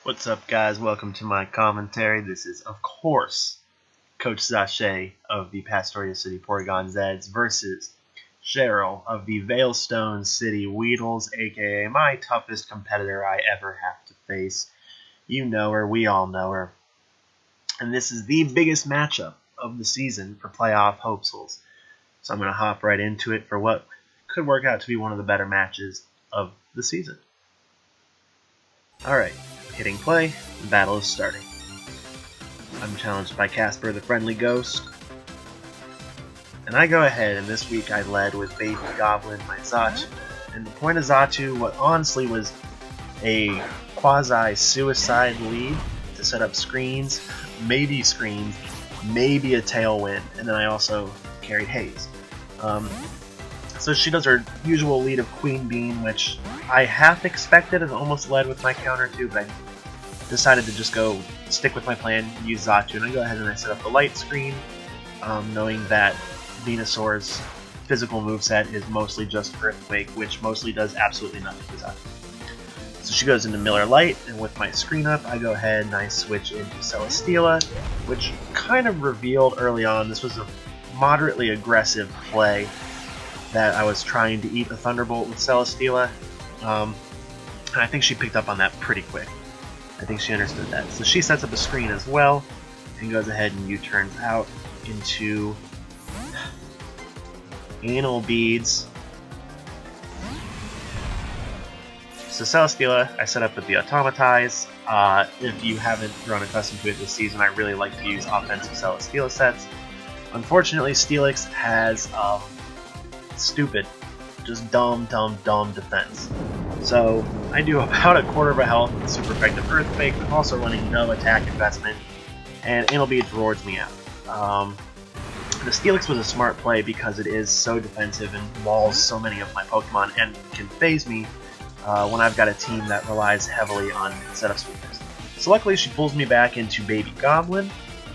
What's up, guys? Welcome to my commentary. This is, of course, Coach Zache of the Pastoria City Porygon-Zeds versus Cheryl of the Veilstone City Weedles, aka my toughest competitor I ever have to face. You know her, we all know her. And this is the biggest matchup of the season for playoff hopefuls. So I'm going to hop right into it for what could work out to be one of the better matches of the season. Alright, hitting play, the battle is starting. I'm challenged by Casper the Friendly Ghost. And I go ahead, and this week I led with Baby Goblin, my Zache. And the point of Zache, what honestly was a quasi-suicide lead to set up screens, maybe a tailwind, and then I also carried Haze. So she does her usual lead of Queen Bean, which I half expected and almost led with my counter to, but I decided to just go stick with my plan, use Zache, and I go ahead and I set up the light screen, knowing that Venusaur's physical moveset is mostly just Earthquake, which mostly does absolutely nothing to Zache. So she goes into Miller Light, and with my screen up, I go ahead and I switch into Celesteela, which kind of revealed early on this was a moderately aggressive play that I was trying to eat a Thunderbolt with Celesteela. And I think she picked up on that pretty quick. I think she understood that. So she sets up a screen as well, and goes ahead and U-turns out into Anal Beads. So Celesteela, I set up with the Automatize. If you haven't grown accustomed to it this season, I really like to use offensive Celesteela sets. Unfortunately, Steelix has stupid, just dumb defense. So I do about a quarter of a health with super effective Earthquake, but also running no attack investment, and Anal Beads rewards me out. The Steelix was a smart play because it is so defensive and walls so many of my Pokemon and can phase me when I've got a team that relies heavily on setup sweepers. So luckily she pulls me back into Baby Goblin,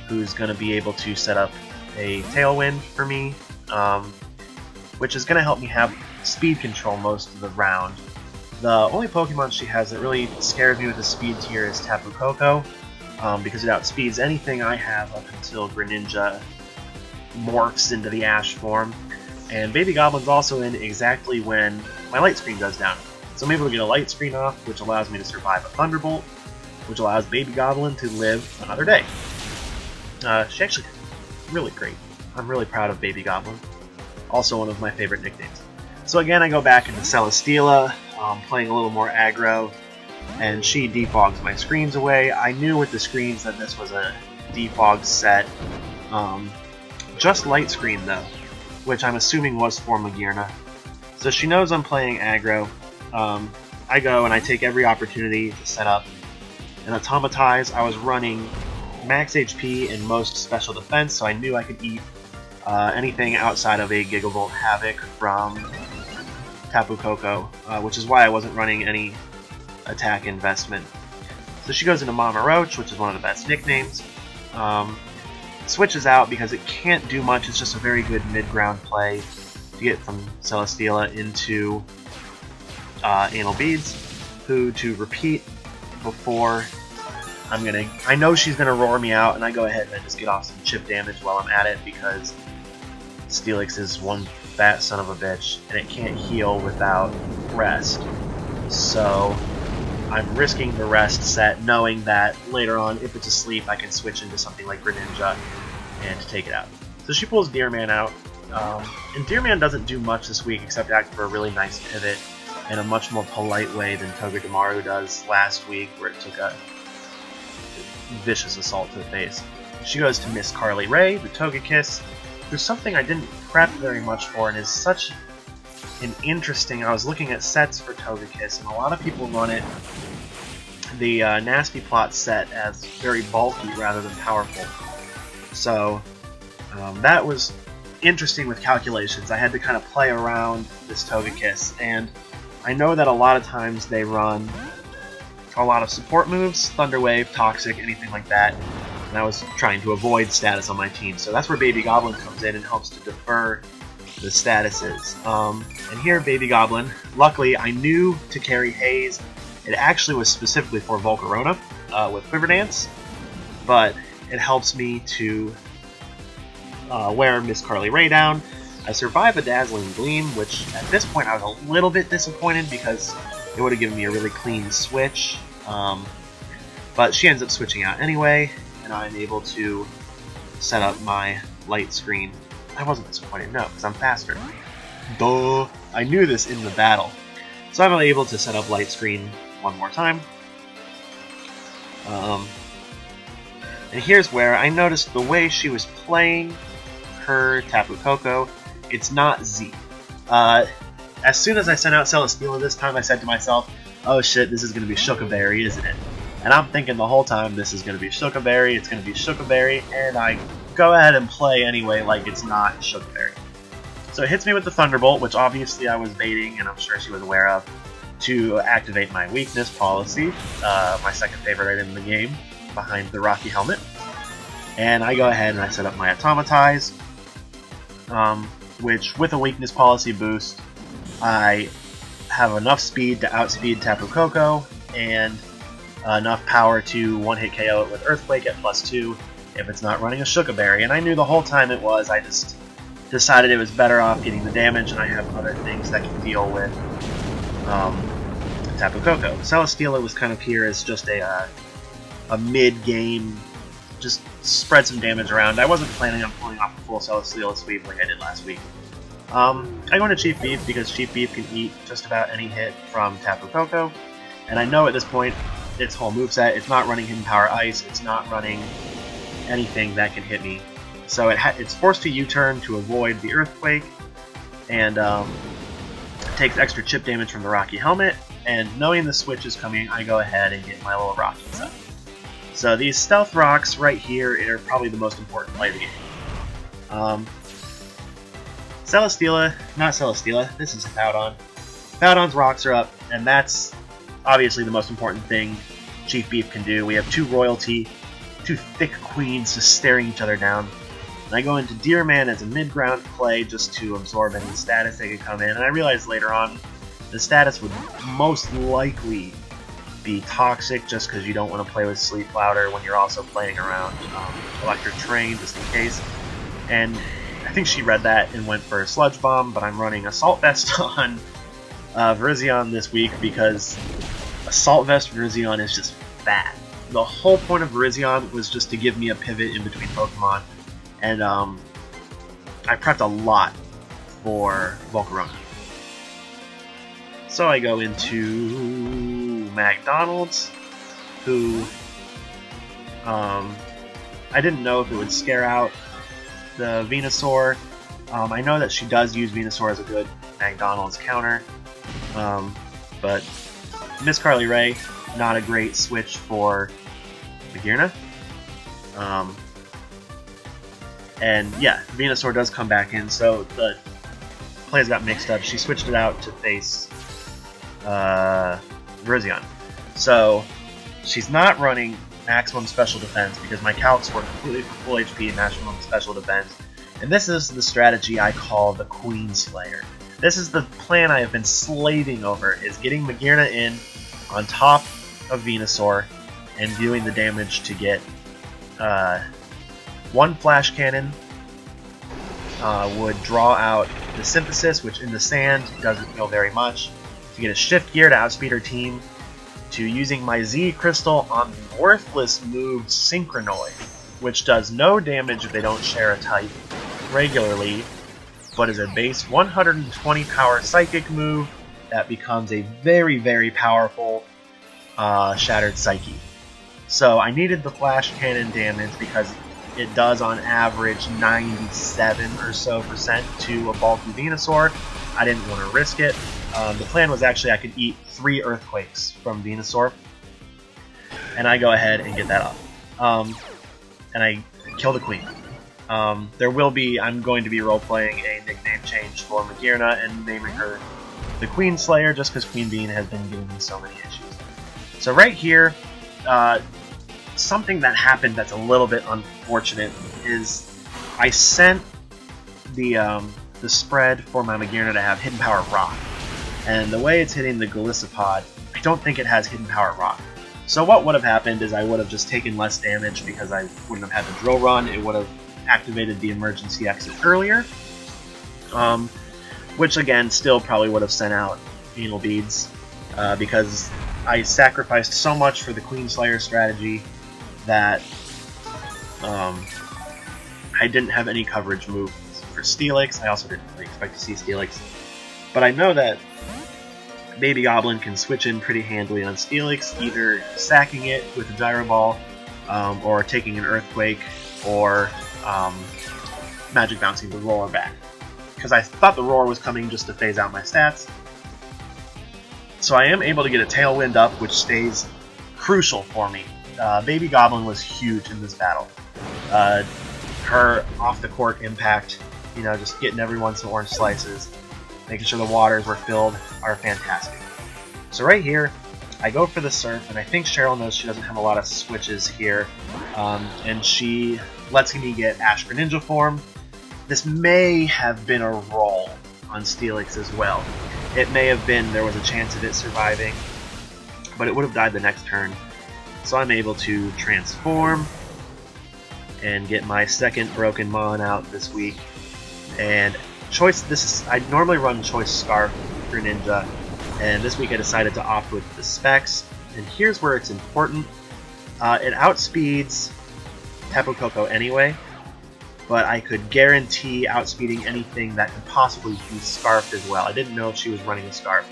who's going to be able to set up a Tailwind for me, which is going to help me have speed control most of the round. The only Pokemon she has that really scares me with the speed tier is Tapu Koko, because it outspeeds anything I have up until Greninja morphs into the Ash form. And Baby Goblin's also in exactly when my light screen goes down. So I'm able to get a light screen off, which allows me to survive a Thunderbolt, which allows Baby Goblin to live another day. She actually did really great. I'm really proud of Baby Goblin. Also one of my favorite nicknames. So again, I go back into Celesteela, playing a little more aggro, and she defogs my screens away. I knew with the screens that this was a defog set. Just light screen though, which I'm assuming was for Magearna. So she knows I'm playing aggro. I go and I take every opportunity to set up an Automatize. I was running max HP and most special defense, so I knew I could eat anything outside of a Gigavolt Havoc from Tapu Koko, which is why I wasn't running any attack investment. So she goes into Mama Roach, which is one of the best nicknames. Switches out because it can't do much, it's just a very good mid-ground play to get from Celesteela into Anal Beads, who to repeat before I know she's gonna roar me out, and I go ahead and I just get off some chip damage while I'm at it because Steelix is one fat son of a bitch, and it can't heal without rest. So I'm risking the rest set, knowing that later on, if it's asleep, I can switch into something like Greninja and take it out. So she pulls Deerman out, and Deerman doesn't do much this week except act for a really nice pivot in a much more polite way than Togedemaru does last week, where it took a vicious assault to the face. She goes to Miss Carly Ray, the Togekiss, who's something I didn't prep very much for and is such an interesting... I was looking at sets for Togekiss, and a lot of people run it, the Nasty Plot set, as very bulky rather than powerful. So that was interesting with calculations. I had to kind of play around this Togekiss, and I know that a lot of times they run a lot of support moves, Thunder Wave, Toxic, anything like that, and I was trying to avoid status on my team. So that's where Baby Goblin comes in and helps to defer the statuses. And here, Baby Goblin, luckily I knew to carry Haze. It actually was specifically for Volcarona, with Quiver Dance, but it helps me to wear Miss Carly Ray down. I survive a Dazzling Gleam, which at this point I was a little bit disappointed because it would have given me a really clean switch. But she ends up switching out anyway, and I'm able to set up my light screen. I wasn't disappointed, no, because I'm faster. Duh! I knew this in the battle. So I'm able to set up light screen one more time. And here's where I noticed the way she was playing her Tapu Koko, it's not Z. As soon as I sent out Celesteela this time, I said to myself, oh shit, this is going to be Shookaberry, isn't it? And I'm thinking the whole time this is going to be Shookaberry, it's going to be Shookaberry, and I go ahead and play anyway like it's not Shookaberry. So it hits me with the Thunderbolt, which obviously I was baiting, and I'm sure she was aware of, to activate my weakness policy, my second favorite item in the game, behind the Rocky Helmet. And I go ahead and I set up my Automatize, which with a weakness policy boost, I have enough speed to outspeed Tapu Koko, and enough power to one-hit KO it with Earthquake at +2 if it's not running a Shookaberry. And I knew the whole time it was, I just decided it was better off getting the damage, and I have other things that can deal with Tapu Koko. Celesteela was kind of here as just a mid-game, just spread some damage around. I wasn't planning on pulling off a full Celesteela sweep like I did last week. I go into Chief Beef because Chief Beef can eat just about any hit from Tapu Koko, and I know at this point its whole moveset, it's not running Hidden Power Ice, it's not running anything that can hit me. So it's forced to U-turn to avoid the Earthquake, and takes extra chip damage from the Rocky Helmet, and knowing the switch is coming, I go ahead and get my little Rockies up. So these Stealth Rocks right here are probably the most important play of the game. Celesteela, not Celesteela, this is Powdon. Powdon's rocks are up, and that's obviously the most important thing Chief Beef can do. We have two royalty, two thick queens just staring each other down. And I go into Deer Man as a mid-ground play just to absorb any status that could come in, and I realized later on the status would most likely be Toxic just because you don't want to play with Sleep Louder when you're also playing around Electric Train just in case. And I think she read that and went for a Sludge Bomb, but I'm running Assault Vest on Virizion this week because Assault Vest Virizion is just bad. The whole point of Virizion was just to give me a pivot in between Pokemon, and I prepped a lot for Volcarona. So I go into McDonald's, who I didn't know if it would scare out the Venusaur. I know that she does use Venusaur as a good McDonald's counter, but Miss Carly Ray, not a great switch for Magearna. And yeah, Venusaur does come back in, so the plays got mixed up. She switched it out to face Virizion. So she's not running maximum special defense because my calcs were completely for full HP and maximum special defense. And this is the strategy I call the Queen Slayer. This is the plan I have been slaving over, is getting Magearna in on top of Venusaur and doing the damage to get one Flash Cannon would draw out the Synthesis, which in the sand doesn't feel very much, to get a Shift Gear to outspeed her team, to using my Z Crystal on the worthless move Synchronoid, which does no damage if they don't share a type regularly, but is a base 120 power Psychic move that becomes a very, very powerful Shattered Psyche. So I needed the Flash Cannon damage because it does on average 97 or so % to a bulky Venusaur. I didn't want to risk it. The plan was actually I could eat 3 Earthquakes from Venusaur, and I go ahead and get that up. And I kill the Queen. I'm going to be role-playing a nickname change for Magearna and naming her the Queen Slayer just because Queen Bean has been giving me so many issues. So right here, something that happened that's a little bit unfortunate is I sent the spread for my Magearna to have Hidden Power Rock, and the way it's hitting the Golisopod, I don't think it has Hidden Power Rock. So what would have happened is I would have just taken less damage because I wouldn't have had the drill run. It would have activated the emergency exit earlier, which again still probably would have sent out anal beads because I sacrificed so much for the Queen Slayer strategy that I didn't have any coverage move for Steelix. I also didn't really expect to see Steelix, but I know that Baby Goblin can switch in pretty handily on Steelix, either sacking it with a Gyro Ball, or taking an Earthquake, or Magic Bouncing the Roar back. Because I thought the Roar was coming just to phase out my stats. So I am able to get a Tailwind up, which stays crucial for me. Baby Goblin was huge in this battle. Her off-the-court impact, you know, just getting everyone some orange slices, making sure the waters were filled, are fantastic. So right here, I go for the Surf, and I think Cheryl knows she doesn't have a lot of switches here, and she lets me get Ash Greninja form. This may have been a roll on Steelix as well. It may have been there was a chance of it surviving, but it would have died the next turn. So I'm able to transform and get my second Broken Mon out this week. And I normally run Choice Scarf Greninja, and this week I decided to opt with the Specs. And here's where it's important. It outspeeds Tapu Koko anyway, but I could guarantee outspeeding anything that could possibly be Scarfed as well. I didn't know if she was running a Scarf,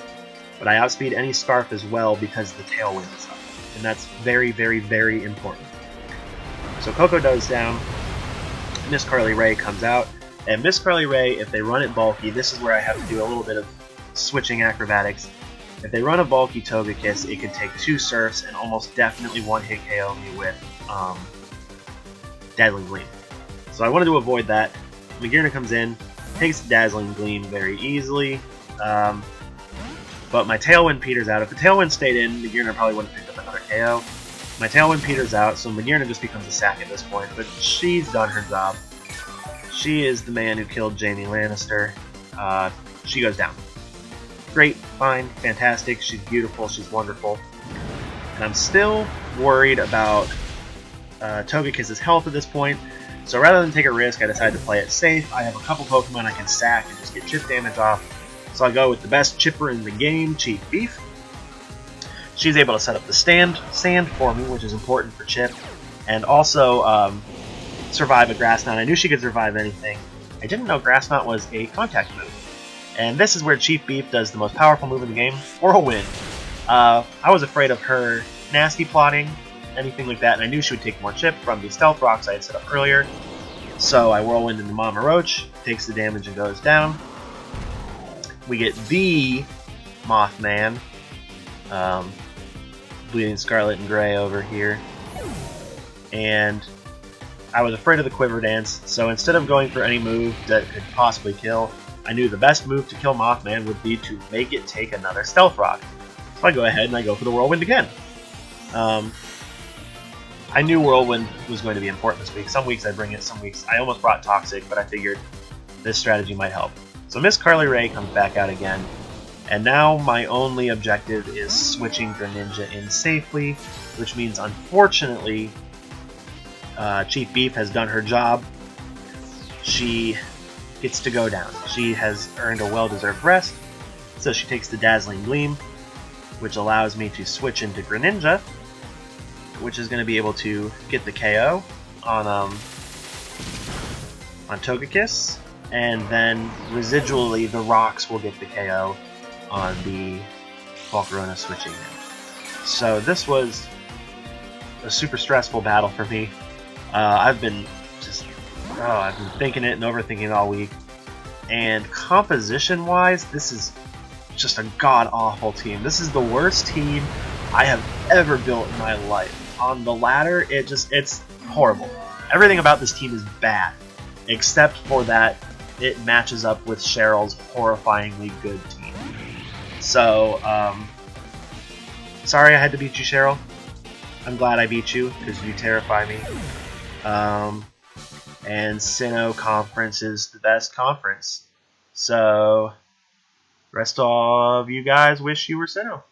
but I outspeed any Scarf as well because the Tailwind is up, and that's very, very, very important. So Koko goes down, Miss Carly Ray comes out, and Miss Carly Ray, if they run it bulky, this is where I have to do a little bit of switching acrobatics. If they run a bulky Togekiss, it can take 2 Surfs and almost definitely one-hit KO me with Dazzling Gleam. So I wanted to avoid that. Magearna comes in, takes Dazzling Gleam very easily, but my Tailwind peters out. If the Tailwind stayed in, Magearna probably wouldn't have picked up another KO. My Tailwind peters out, so Magearna just becomes a sack at this point, but she's done her job. She is the man who killed Jaime Lannister. She goes down. Great, fine, fantastic, she's beautiful, she's wonderful. And I'm still worried about Togekiss's health at this point, so rather than take a risk, I decided to play it safe. I have a couple Pokemon I can sack and just get chip damage off, so I go with the best chipper in the game, Chief Beef. She's able to set up the sand for me, which is important for Chip, and also survive a Grass Knot. I knew she could survive anything. I didn't know Grass Knot was a contact move. And this is where Chief Beef does the most powerful move in the game, Whirlwind. I was afraid of her nasty plotting, anything like that, and I knew she would take more Chip from the Stealth Rocks I had set up earlier. So I Whirlwind into Mama Roach, takes the damage and goes down. We get the Mothman. Bleeding Scarlet and Gray over here. And I was afraid of the Quiver Dance, so instead of going for any move that could possibly kill, I knew the best move to kill Mothman would be to make it take another Stealth Rock. So I go ahead and I go for the Whirlwind again. I knew Whirlwind was going to be important this week. Some weeks I bring it, some weeks I almost brought Toxic, but I figured this strategy might help. So Miss Carly Ray comes back out again. And now my only objective is switching Greninja in safely, which means unfortunately Chief Beef has done her job. She gets to go down. She has earned a well-deserved rest, so she takes the Dazzling Gleam, which allows me to switch into Greninja, which is going to be able to get the KO on Togekiss, and then residually the rocks will get the KO on the Volcarona switching in. So this was a super stressful battle for me. I've been thinking it and overthinking it all week. And composition-wise, this is just a god-awful team. This is the worst team I have ever built in my life. On the ladder, it's horrible. Everything about this team is bad, except for that it matches up with Cheryl's horrifyingly good team. So, sorry I had to beat you, Cheryl. I'm glad I beat you, because you terrify me. And Sinnoh Conference is the best conference. So, rest of you guys wish you were Sinnoh.